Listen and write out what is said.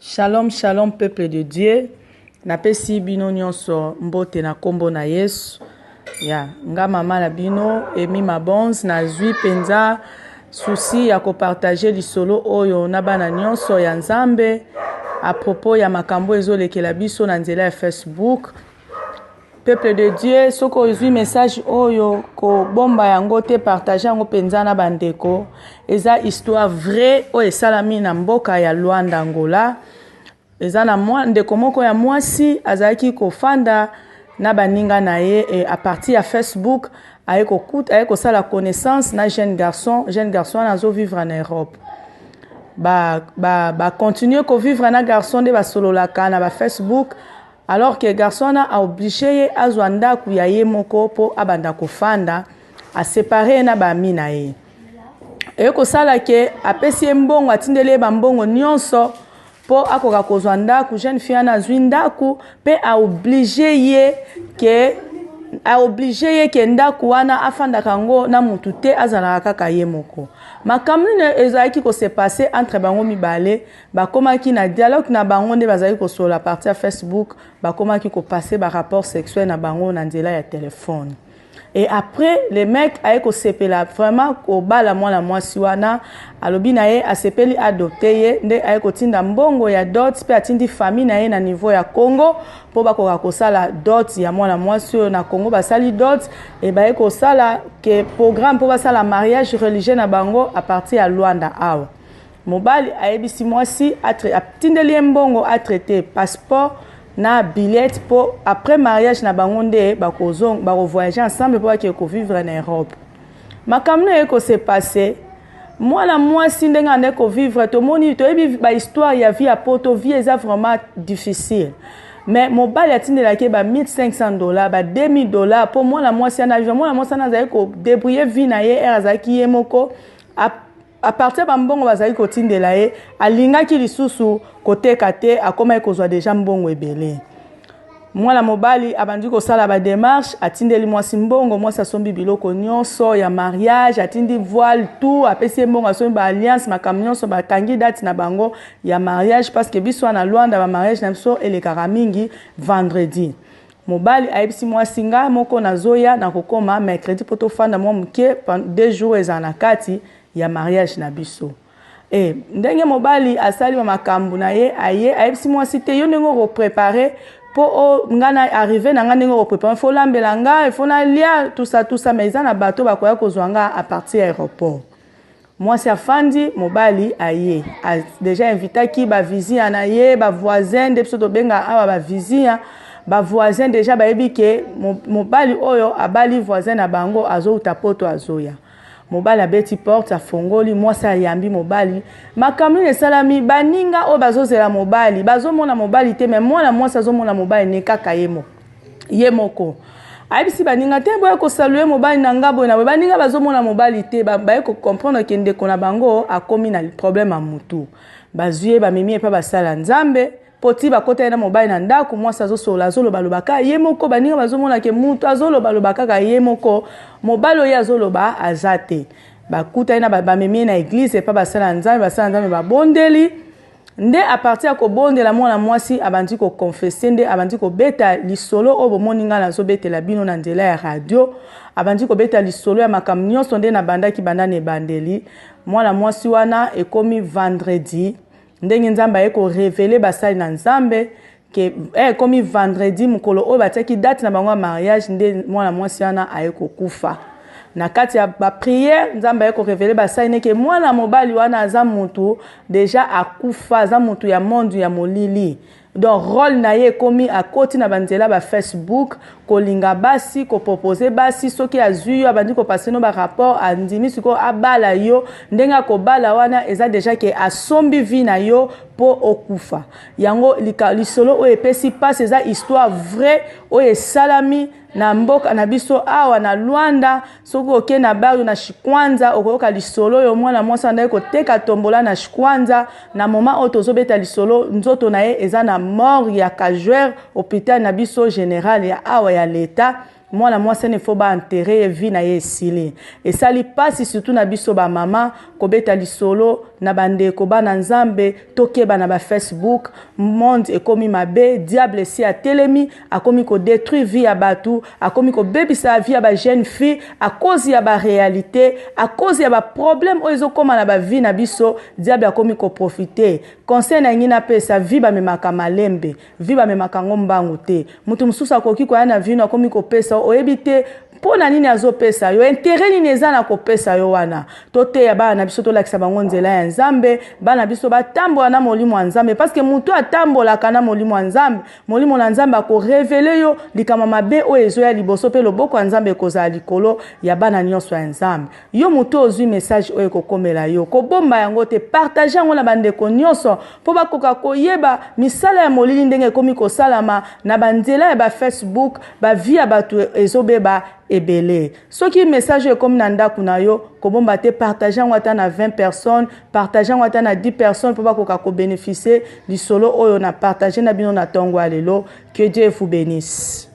Shalom, shalom, peuple de Dieu. Napesi bino nyonso mbote na kombo na Yesu. Ya, nga mama na bino emi mabons na zui penza souci ya kopartager lisolo oyo na bana nyonso ya Nzambe a propos ya makambo ezolekela biso na nzela ya Facebook. Peuple de Dieu, soko ozui message oyo ko bomba yango te partager yango penza na bandeko. Eza histoire vraie o esalami na mboka ya Luanda Angola. Eza na ndeko moko ya mwasi azalaki kofanda na baninga na ye a partir ya Facebook ayeko sala connaissance na jeune garçon azo vivre en Europe. Ba continuer ko vivre na garçon de basololaka na ba Facebook. Alors que garçon a obligé à zwanda kuyaye moko po abanda kofanda a séparer na ba mina ye. E ko sala ke apesi mbongo atindele ba mbongo nyonso po akoka kozwanda ku jeune fille na zwinda ku pe a obligé ye ke ndaku wana afanda kango na mutu te azala kaka ye moko. Makamune ezaki ko se passer entre bango mibale bakomaki na dialogue na bango nde bazali ko sur la partie ya Facebook bakomaki ko passer ba rapport sexuel na bango na nzela ya téléphone. Et après les mecs ayeko sepela vraiment ko bala mwana mwasi wana alobi na ye asepeli adopté ye nde ayeko tinda mbongo ya dot pe atindi famille na ye na niveau ya Congo po bakoka kosala dot ya mwana mwasi na Congo basali dot et bayeko sala ke programme po basala mariage religieux na bango à partir ya Luanda awa. Mobali ayebisi mwasi atindeli mbongo a traité passeport na billet pour après mariage na bangonde bako voyager ensemble pour que vivre en Europe. Makamno eko se passer mwana mwasi ndenga ndeko vivre to moni to ebi ba histoire ya vie à poto vie est vraiment difficile. Mais mobali atindela ke ba $1,500 ba $2,000 pour mwana mwasi na vivre mwana mwasi na za ko débrouiller vie na ye erazaki ye moko à partir ba mbongo bazali ko tindela ye alingaki lisusu koteka te akoma ekozwa déjà mbongo ebele. Mwana mobali abandi ko sala ba démarche atindeli mwasi mbongo mwasi asombi biloko nyonso ya mariage atindi voile tout apesi mbongo asombi ba alliance makamnyonso ba candidate na bango ya mariage parce que biso na Luanda ba mariage na biso elekaka mingi vendredi. Mobali ayebisi mwasi nga moko nazoya na kokoma mercredi poto fanda mwa mke 2 jours ezana kati ya mariage na biso. Ndenge mobali asali makambu na ye aye ayebisi mwasi te yo ndenge ko préparer po ngana arriver na ngana ndenge ko préparer faut lambela nga faut na lia tout ça mais izana bato bakoya kozwanga à partir ya aéroport. Mwasi afandi mobali aye a déjà invité ki ba visite na ye ba voisin de biso to benga aba ba visite ba voisin déjà ba yebi ke mobali oyo abali voisin na bango azo utapoto azoya. Mobali abeti porte afongoli mwasi ayambi mobali makamune salami baninga o bazozela mobali bazomona mobali te mais mwana mwasi azomona mobali ne kaka ye moko ayebisi baninga te boye ko saluer mobali na ngabo na baninga bazomona mobali te baye ko comprendre ke ndeko na bango akomi na problème a mutu bazuye bamemi epa basala Nzambe poti bakota na mobali na ndako mwasi azosola azoloba lobaka ye moko baninga bazomona ke mutu azoloba lobaka ka ye moko mobali oyo azoloba azate bakuta na bamemi na église epa basala Nzambe babondeli nde a partir ya kobondela mwana mwasi abandi ko confesser nde abandi ko beta lisolo o bomoninga na zo betela bino na nzela ya radio abandi ko beta lisolo ya makambo nyonso nde na bandaki bandane bandeli mwana mwasi wana ekomi vendredi ndenge Nzambe ayeko révéler basali na Nzambe ke ekomi vendredi mukolo o bataki date na bango mariage nde mwana mwasi wana ayeko kufa na kati ya ba prière Nzambe ayeko révéler basali neke mwana mobali wana aza mutu déjà akufa aza mutu ya monde ya molili. Donc rôle na ye komi akoti na banzela ba Facebook kolinga basi ko proposer basi soki azuyo abandi ko passer no ba rapport andimi siko abala yo ndenga ko bala wana eza déjà ke asombi vie na yo po okufa yango lisolo o epesi passe eza histoire vraie o esalami na mboka na biso awa na Luanda soko oke na baru na Shikwanza okoyoka lisolo yo mwana mwasi ndaye ko teka tombola na Shikwanza na moma otozobeta lisolo nzoto na ye eza na mort ya casuer hôpital na biso général ya awa ya l'État mwana mwasi ne faut ba enterrer vie na ye sili et sali passe surtout na biso ba mama ko beta lisolo na bandeko bana nzambe tokeba na ba Facebook monde ekomi mabe diable si atelemi akomi ko détruire vie ya batu akomi ko bebisa vie ya ba jeune fille à cause ya ba réalité à cause ya ba problème oyo koma na ba vie na biso diable akomi ko profiter conseil na ngina pesa vie ba memaka malembe vie ba memaka ngombangu te mutu mususa koki ko yana vie na akomi ko pesa oyebite pona nini azopesa yo intérêt nini eza na kopesa yo wana toteya bana na biso tolakisa bango nzela ya nzambe bana biso batambola na molimo ya nzambe parce que mutu atambolaka na molimo ya nzambe molimo na nzambe akorevele yo likama mabe oyo ezoya liboso mpe loboko ya nzambe ekozala likolo ya bana nyonso ya nzambe yo mutu ozwi message oyo ekokomela yo kobomba yango te partage yango na bandeko nyonso mpo bakoka koyeba misala ya molili ndenge ekomi kosalama na banzela ya bafacebook bavie ya bato ezobeba ebele soki message ekomi na ndako na yo kobomba te partage yango ata na 20 personnes partage yango ata na 10 personnes mpo bakoka kobénéficier lisolo oyo na partage na bino na tongo ya lelo. Que Dieu vous bénisse.